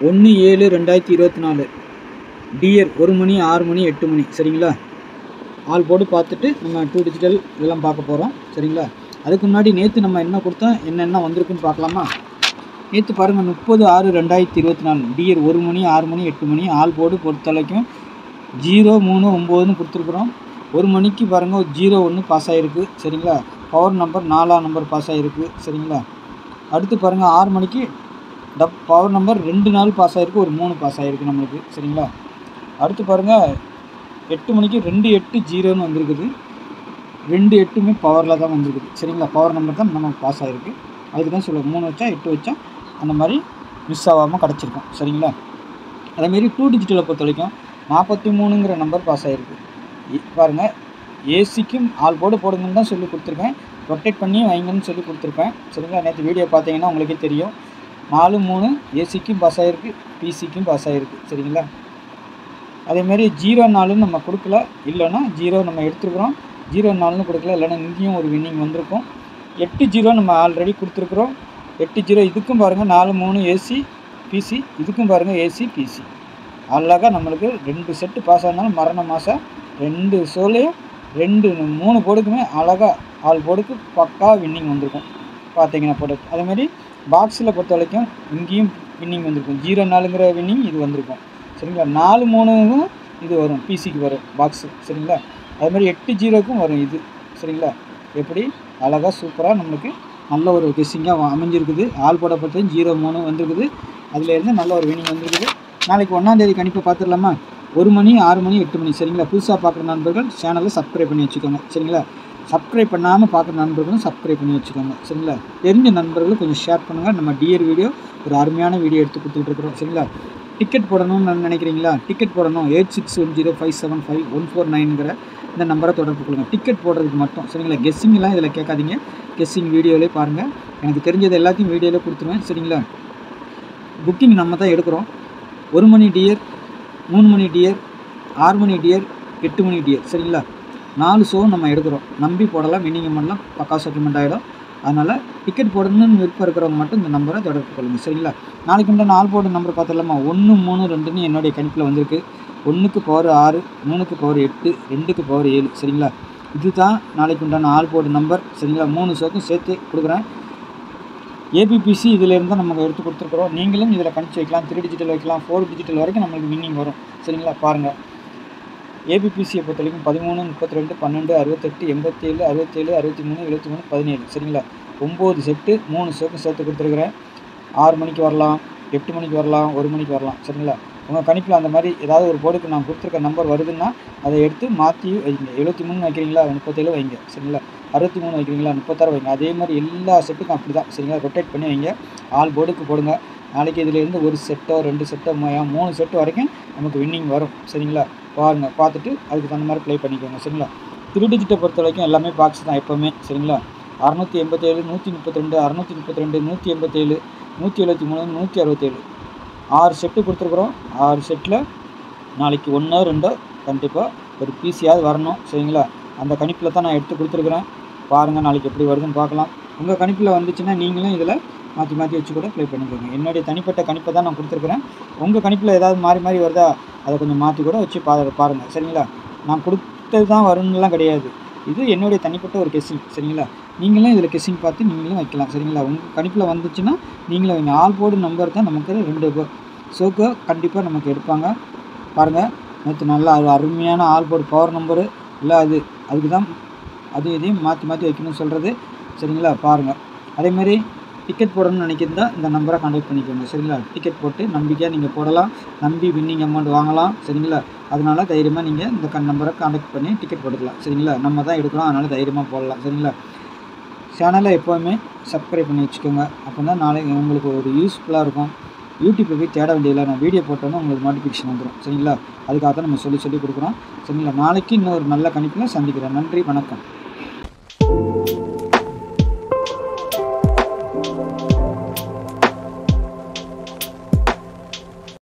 1/7/2024 dear 1 மணி 6 மணி 8 மணி சரிங்களா. All board பார்த்துட்டு நம்ம 2 டிஜிட்டல் இதெல்லாம் பார்க்க போகிறோம் சரிங்களா. அதுக்கு முன்னாடி நேற்று நம்ம என்ன கொடுத்தோம், என்னென்ன வந்திருக்குன்னு பார்க்கலாமா. நேற்று பாருங்கள் 30/6/2024 டியர் 1 மணி 6 மணி 8 மணி ஆல் போர்டு பொறுத்தவரைக்கும் 0 3 9ன்னு கொடுத்துருக்குறோம். 1 மணிக்கு பாருங்கள் 01 பாஸ் ஆகிருக்கு சரிங்களா. பவர் நம்பர் 4ஆம் நம்பர் பாஸ் ஆகிருக்கு சரிங்களா. அடுத்து பாருங்கள் 6 மணிக்கு பவர் நம்பர் 2 4 பாஸ் ஆகிருக்கு, ஒரு 3 பாஸ் ஆகிருக்கு நம்மளுக்கு சரிங்களா. அடுத்து பாருங்கள் 8 மணிக்கு 280ன்னு வந்திருக்குது. 2 8மே பவரில் தான் வந்திருக்குது சரிங்களா. பவர் நம்பர் தான் நமக்கு பாஸ் ஆகிருக்கு. அதுக்கு தான் சொல்லுவோம் 3 வச்சா 8 வச்சா அந்த மாதிரி மிஸ் ஆகாமல் கிடச்சிருக்கும் சரிங்களா. அதேமாரி 2 டிஜிட்டலை பொறுத்த வரைக்கும் 43ங்கிற நம்பர் பாஸ் ஆகிருக்கு. பாருங்கள் ஏசிக்கும் ஆல் போர்டு போடுங்கன்னு தான் சொல்லி கொடுத்துருக்கேன், ரொட்டேட் பண்ணி வைங்கன்னு சொல்லி கொடுத்துருப்பேன் சரிங்களா. நேற்று வீடியோ பார்த்தீங்கன்னா உங்களுக்கே தெரியும். 4 3 ஏசிக்கும் பாஸ் ஆகிருக்கு, பிசிக்கும் பாஸ் ஆகிருக்கு சரிங்களா. அதேமாரி 0 4ன்னு நம்ம கொடுக்கல, இல்லைன்னா 0 நம்ம எடுத்துருக்குறோம். 0 4ன்னு கொடுக்கல, இல்லைன்னா இங்கேயும் ஒரு வின்னிங் வந்திருக்கும். 8 0 நம்ம ஆல்ரெடி கொடுத்துருக்குறோம். 8 0 இதுக்கும் பாருங்கள் 4 3 ஏசி பிசி, இதுக்கும் பாருங்கள் ஏசி பிசி. அழகாக நம்மளுக்கு 2 செட்டு பாஸ் ஆனாலும் மரண மாதம் 2 ஷோலையும் 3 போர்டுக்குமே அழகாக ஆல் போர்டுக்கு பக்கா வின்னிங் வந்திருக்கும் பார்த்தீங்கன்னா போர்டு. அதேமாதிரி பாக்ஸில் பொறுத்த வரைக்கும் இங்கேயும் வின்னிங் வந்திருக்கும். 0 4ங்கிற வின்னிங் இது வந்திருக்கும் சரிங்களா. 4 3க்கும் இது வரும், பிசிக்கு வரும் பாக்ஸு சரிங்களா. அதுமாதிரி 8 0க்கும் வரும் இது சரிங்களா. எப்படி அழகாக சூப்பராக நம்மளுக்கு நல்ல ஒரு கெஸ்ஸிங்காக அமைஞ்சிருக்குது. ஆல் போர்டை பொறுத்த 0 3 வந்திருக்குது. அதிலேருந்து நல்ல ஒரு வின்னிங் வந்திருக்குது. நாளைக்கு 1ஆம் தேதி கணிப்பை பார்த்துடலாமா. 1 மணி 6 மணி 8 மணி சரிங்களா. புதுசாக பார்க்குற நண்பர்கள் சேனலை சப்ஸ்கிரைப் பண்ணி வச்சுக்கோங்க சரிங்களா. சப்ஸ்கிரைப் பண்ணாமல் பார்க்குற நண்பர்களும் சப்ஸ்கிரைப் பண்ணி வச்சுக்கோங்க சரிங்களா. தெரிஞ்ச நண்பர்களும் கொஞ்சம் ஷேர் பண்ணுங்கள். நம்ம டியர் வீடியோ ஒரு அருமையான வீடியோ எடுத்து கொடுத்துட்ருக்குறோம் சரிங்களா. டிக்கெட் போடணும்னு நினைக்கிறீங்களா, டிக்கெட் போடணும் 8610549149ங்கிற இந்த நம்பரை தொடர்பு கொள்ளுங்கள். டிக்கெட் போடுறதுக்கு மட்டும் சரிங்களா. கெஸ்ஸிங்லாம் இதில் கேட்காதீங்க, கெஸ்ஸிங் வீடியோவிலே பாருங்கள். எனக்கு தெரிஞ்சது எல்லாத்தையும் வீடியோவில் கொடுத்துருவேன் சரிங்களா. புக்கிங் நம்ம தான் எடுக்கிறோம். 1 மணி டியர், 3 மணி டியர், 6 மணி டியர், 8 மணி டியர் சரிங்களா. 4 ஷோ நம்ம எடுக்கிறோம். நம்பி போடலாம், வின்னிங் பண்ணலாம், பக்கா செட்டில்மெண்ட் ஆகிடும். அதனால் டிக்கெட் போடணும்னு விருப்பம் இருக்கிறவங்க மட்டும் இந்த நம்பரை தொடர்பு கொள்ளுங்கள் சரிங்களா. நாளைக்கு உண்டான ஆல் போர்டு நம்பர் பார்த்துடலாமா. 1 3 2ன்னு என்னுடைய கணிப்பில் வந்திருக்கு. 1க்கு பவர் 6, 3க்கு பவர் 8, 2க்கு பவர் 7 சரிங்களா. இதுதான் நாளைக்கு உண்டான ஆல் போர்டு நம்பர் சரிங்களா. 3 ஷோக்கும் சேர்த்து கொடுக்குறேன். ஏபிபிசி இதிலேருந்து தான் நம்ம எடுத்து கொடுத்துருக்குறோம். நீங்களும் இதில் கணிச்சு வைக்கலாம். 3 டிஜிட்டல் வைக்கலாம், 4 டிஜிட்டல் வரைக்கும் நம்மளுக்கு வின்னிங் வரும் சரிங்களா. பாருங்கள் ஏபிபிசியை பொறுத்த வரைக்கும் 13 32 12 68 87 67 63 73 17 சரிங்களா. 9 செட்டு 3 ஷோக்கும் சேர்த்து கொடுத்துருக்குறேன். 6 மணிக்கு வரலாம், 8 மணிக்கு வரலாம், 1 மணிக்கு வரலாம் சரிங்களா. உங்கள் கணிப்பில் அந்த மாதிரி ஏதாவது ஒரு போர்டுக்கு நான் கொடுத்துருக்க நம்பர் வருதுன்னா அதை எடுத்து மாற்றி வைங்க. 73 வைக்கிறீங்களா 37 வைங்க சரிங்களா. 63 வைக்கிறீங்களா 36 வைங்க. அதே மாதிரி எல்லா செட்டுக்கும் அப்படி தான் சரிங்களா. ரொட்டேட் பண்ணி வைங்க, ஆல் போர்டுக்கு போடுங்க. நாளைக்கு இதிலேருந்து 1 செட்டோ 2 செட்டோ 3 செட்டு வரைக்கும் நமக்கு வின்னிங் வரும் சரிங்களா. பாருங்கள், பார்த்துட்டு அதுக்கு தகுந்த மாதிரி ப்ளே பண்ணிக்கோங்க சரிங்களா. 3 டிஜிட்டை பொறுத்த வரைக்கும் எல்லாமே பாக்ஸ் தான் எப்போவுமே சரிங்களா. 687 132 632 187 173 167 6 செட்டு கொடுத்துருக்குறோம். 6 செட்டில் நாளைக்கு 1 2 கண்டிப்பாக ஒரு பிசியாவது வரணும் சரிங்களா. அந்த கணிப்பில் தான் நான் எடுத்து கொடுத்துருக்குறேன். பாருங்கள் நாளைக்கு எப்படி வருதுன்னு பார்க்கலாம். உங்கள் கணிப்பில் வந்துச்சுன்னா நீங்களும் இதில் மாற்றி மாற்றி வச்சு கூட ப்ளே பண்ணிக்கோங்க. என்னுடைய தனிப்பட்ட கணிப்பை தான் நான் கொடுத்துருக்குறேன். உங்கள் கணிப்பில் ஏதாவது மாறி வருதா அதை கொஞ்சம் மாற்றி கூட வச்சு பாருங்கள் சரிங்களா. நான் கொடுத்தது தான் வரும்னுலாம் கிடையாது, இது என்னுடைய தனிப்பட்ட ஒரு கெஸ்ஸிங் சரிங்களா. நீங்களும் இதில் கெஸ்ஸிங் பார்த்து நீங்களும் வைக்கலாம் சரிங்களா. உங்கள் கணிப்பில் வந்துச்சுன்னா நீங்களும் வைங்க. ஆல் போர்டு நம்பர் தான் நமக்கு 2 ஷோக்கு கண்டிப்பாக நமக்கு எடுப்பாங்க. பாருங்கள் நேற்று நல்லா அது அருமையான ஆல் போர்டு பவர் நம்பரு இல்லை, அதுக்கு தான் இதையும் மாற்றி மாற்றி வைக்கணும்னு சொல்கிறது சரிங்களா. பாருங்கள் அதேமாரி டிக்கெட் போடணும்னு நினைக்கிறதா இந்த நம்பரை கான்டாக்ட் பண்ணிக்கோங்க சரிங்களா. டிக்கெட் போட்டு நம்பிக்கையாக நீங்கள் போடலாம், நம்பி வின்னிங் அமௌண்ட் வாங்கலாம் சரிங்களா. அதனால் தைரியமாக நீங்கள் இந்த நம்பரை கான்டாக்ட் பண்ணி டிக்கெட் போட்டுக்கலாம் சரிங்களா. நம்ம தான் எடுக்கிறோம், அதனால் தைரியமாக போடலாம் சரிங்களா. சேனலை எப்போவுமே சப்ஸ்கிரைப் பண்ணி வச்சுக்கோங்க. அப்போ தான் நாளைக்கு உங்களுக்கு ஒரு யூஸ்ஃபுல்லாக இருக்கும். யூடியூப்பில் போய் தேட வேண்டியதில்லை, நான் வீடியோ போட்டோன்னா உங்களுக்கு நோட்டிஃபிகேஷன் வந்துடும் சரிங்களா. அதுக்காக தான் நம்ம சொல்லி கொடுக்குறோம் சரிங்களா. நாளைக்கு இன்னொரு நல்ல கணிப்பில் சந்திக்கிறேன். நன்றி, வணக்கம்.